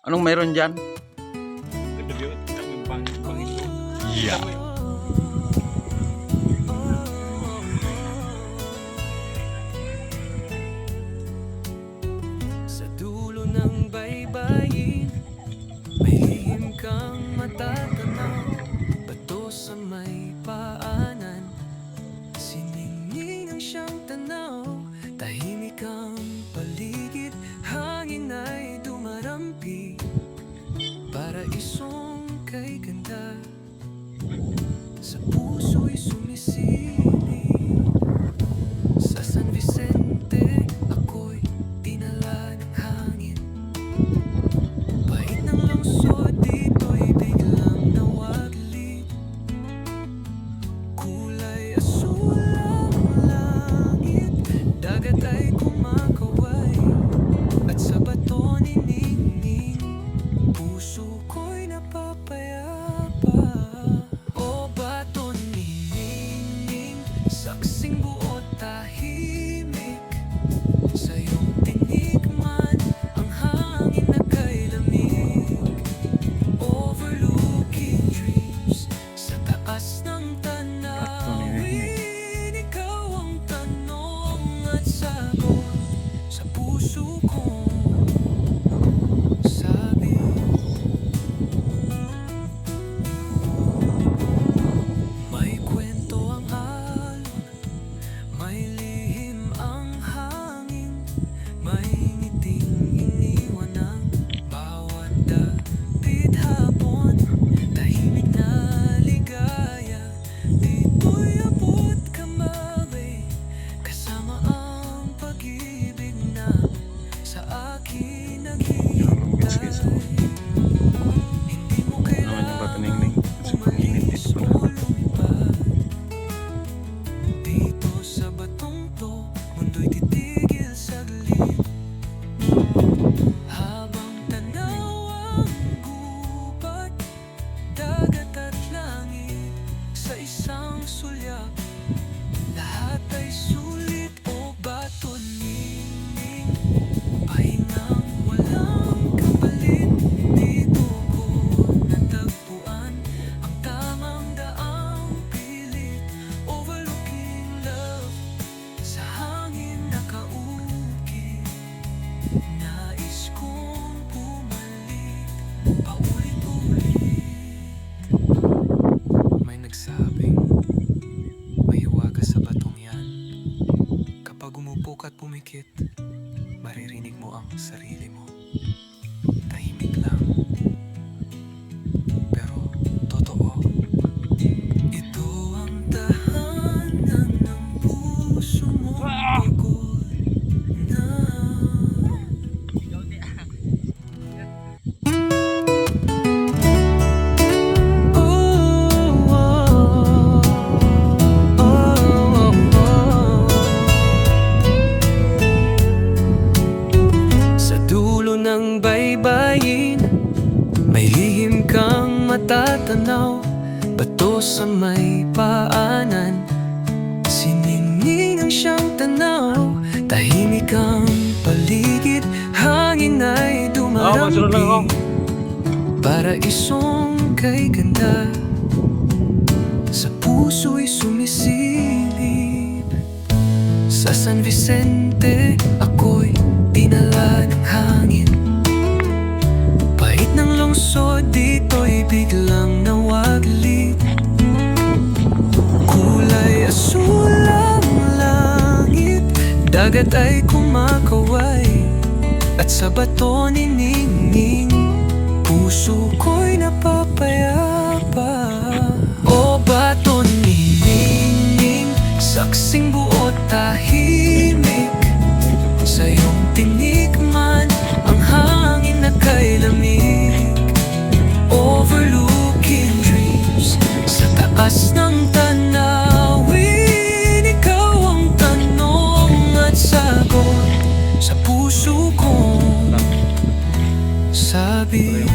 Anong mayroon dyan? Yeah. Sa dulo ng baybayin, may lihim kang matatanaw. Bato sa may paanan, siningning ang siyang tanaw. Tahimik ang paligid, hangin ay dumarampi. Paraisong kay ganda, sa puso'y sumisilip. Sa San Vicente, ako'y dinala ng hangin. Pahit ng lungsod, dito'y biglang nawaglit. Kulay asul ang langit, dagat ay kumakaway, at sa bato niningning, puso ko'y napapayapa. O bato niningning, saksing buot tahimik. Sa iyong tinikman, ang hangin na kay lamig. Overlooking dreams, sa taas ng tanawin. Ikaw ang tanong at sagot sa puso kong sabi. May kwento ang alon, may lihim ang hangin, may ngiting iniwan ng bawat dapit hapon. Tahimik na ligaya, dito'y abot kamay, kasama ang pag-ibig na sa akin naghihintay. Hindi mo Naman yung Bato Ningning. Kasi mainit umalis dito o pala. lumipad. Dito sa batong to, mundo'y titigil saglit. Habang tanaw ang gubat, dagat at langit sa isang sulyap. Lahat ay sulit o bato ningning, pahingang walang kapalit. Dito ko natagpuan ang tamang daang pilit. Overlooking love, sa hangin nakaukit. Nais kong bumalik paulit-ulit. May nagsabing may hiwaga sa batong yan. Kapag umupok at pumikit, maririnig mo ang sarili mo. Tahimik lang, pero totoo. Ito ang tahanan ng puso mong pagod na. Sa dulo ng baybayin, may lihim kang matatanaw. Bato sa may paanan, siningning ang siyang tanaw. Tahimik ang paligid, hangin ay Masunod lang ako. dumarampi. Paraisong kay ganda, sa puso'y sumisilip. Sa San Vicente, ako'y dinala ng hangin. Pahit ng lungsod, dito'y biglang nawaglit. Kulay asul ang langit, dagat ay kumakaway, at sa bato niningning, puso ko'y napapayapa. O bato niningning, saksing buot tahimik. Sa iyong tinikman, ang hangin na kay lamig. Overlooking dreams, sa taas ng tanawin. Ikaw ang tanong at sagot sa puso kong sabi.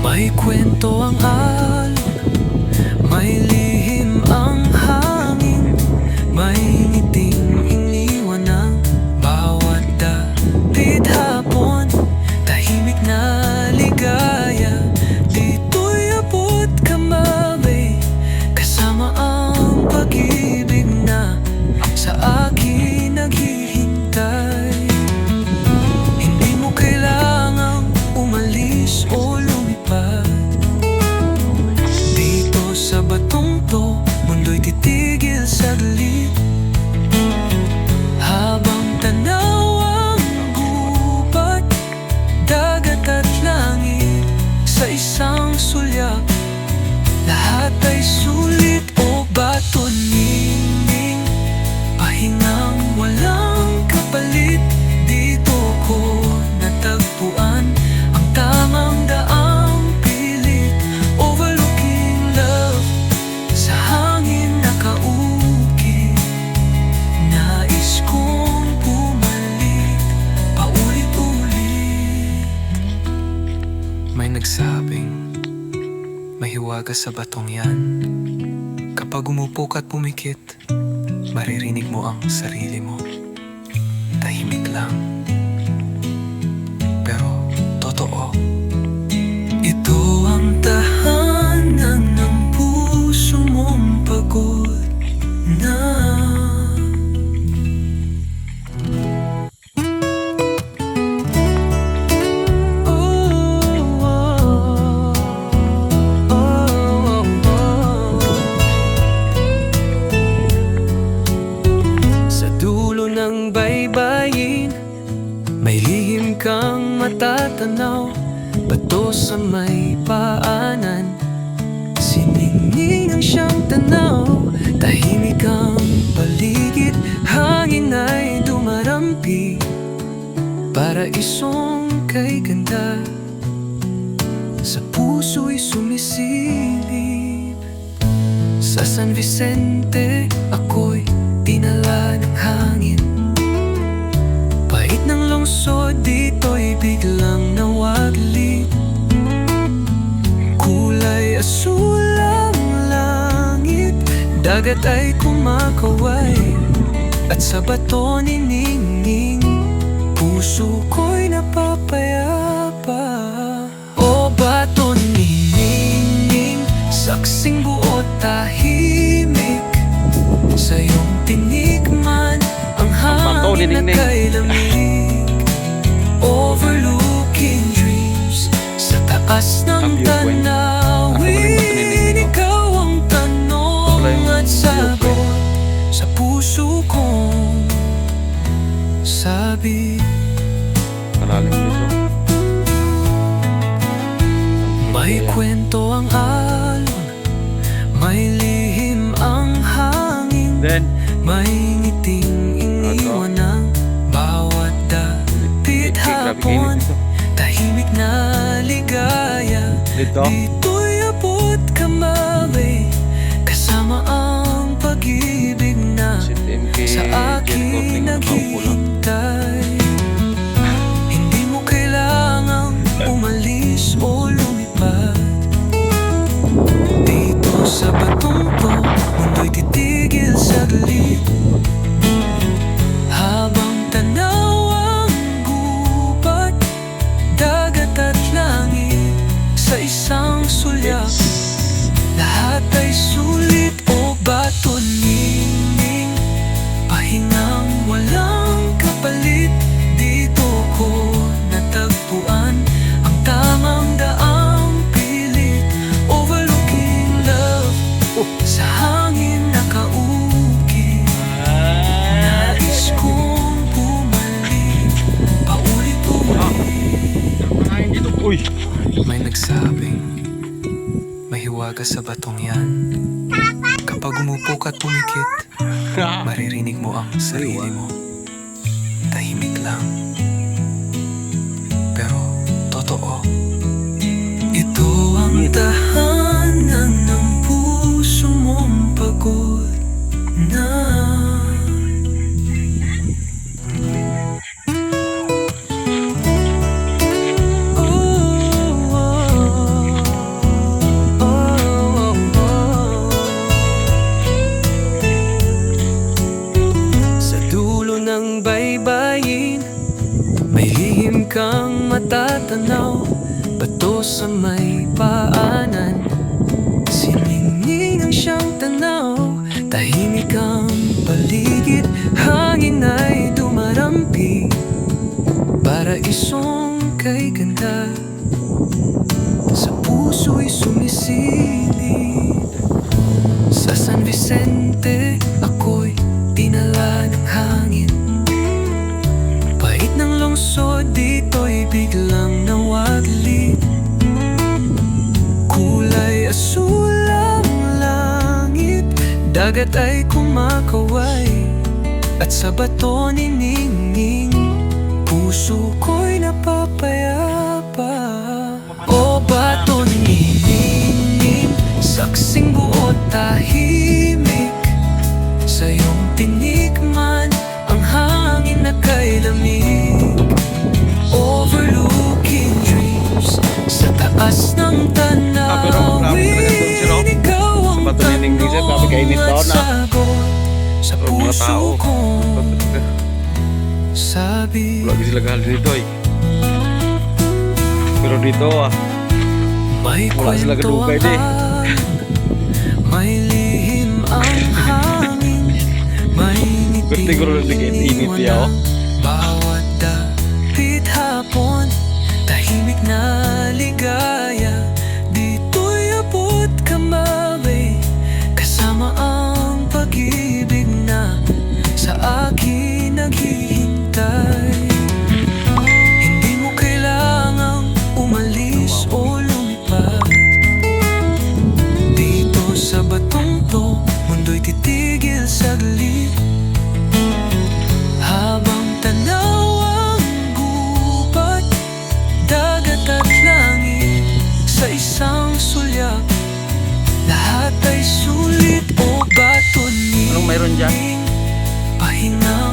May kwento ang alon, may lihim ang hangin, may ngiting iniwan ng bawat nagsabing mahiwaga sa batong yan. Kapag umupo ka't pumikit, maririnig mo ang sarili mo. Tahimik lang, pero totoo. Ito ang tahanan ng puso mong pagod na. Sa dulo ng baybayin, may lihim kang matatanaw. Bato sa may paanan, siningning ang siyang tanaw. Tahimik ang paligid, hangin ay dumarampi. Paraisong kay ganda, sa puso'y sumisilip. Sa San Vicente, ako'y dinala ng hangin. Pait ng lungsod, dito'y biglang nawaglit. Kulay asul ang langit, dagat ay kumakaway, at sa bato ni Ningning, puso ko'y napapayapa. O bato ni Ningning, saksing buo tahimik, sa iyong tinikman ang bato ni hangin na Ningning. kay lamig. Overlooking dreams sa taas ng viewpoint. Ako rin bato ni tanawin. Ningning. Ikaw ang tanong Wala yung at sagot viewpoint. sa puso kong sabi. Malalim dito. May kwento ang alon, may lihim ang hangin, Then, may ngiting iniwan ng bawat dapit grabe hapon. kainit dito. Tahimik na ligaya, Dito. dito'y abot kamay, kasama ang pag-ibig na Si TMK sa akin Jet nakaupo lang. naghihintay. Hindi mo kailangang umalis o lumipad. Dito sa batong to, mundo'y titigil saglit. Habang tanaw ang gubat, dagat at langit sa isang sulyak, lahat ay sulit. O bato Ningning, pahingang walang kapalit. Dito ko natagpuan ang tamang daang pilit. Overlooking love, sa hangin nakaukit. Nais kong bumalik, paulit-ulit. Uy! May nagsabing mahiwaga sa batong yan. Kapag umupo ka't pumikit, maririnig mo ang sarili mo. Tahimik lang, pero totoo. Ito ang tahanan ng puso mong pagod na. Sa dulo ng baybayin, may lihim kang matatanaw. Bato sa may paanan, siningning ang siyang tanaw. Tahimik ang paligid, hangin ay dumarampi. Paraisong kay ganda, sa puso'y sumisilip. Sa San Vicente, ako'y dinala ng hangin. Pait ng lungsod, dito'y biglang nawaglit. Kulay asul ang langit, dagat ay kumakaway, at sa bato ni Ningning, puso ko'y napapayapa. O bato ni Ningning, saksing buo tahimik, sa iyong tinikman ang hangin na kay lamig. Overlooking dreams sa taas mga tao. puso ko. Sabi, Wala sila kahal dito eh. Pero dito may wala sila kwento kadugay ang di. alon, may lihim ang hangin, may Pwede ngiting ko rin nag-init niya, oh. bawat dapit hapon, tahimik na ligaya. Dito'y abot kamay, kasama ang pag-ibig na sa akin naghihintay. Hindi mo kailangang umalis o lumipad. Dito sa batong to, mundo'y titigil saglit. Habang tanaw ang gubat, dagat at langit sa isang sulyak, lahat ay sulit o bato ni Anong mayroon dyan? pahinga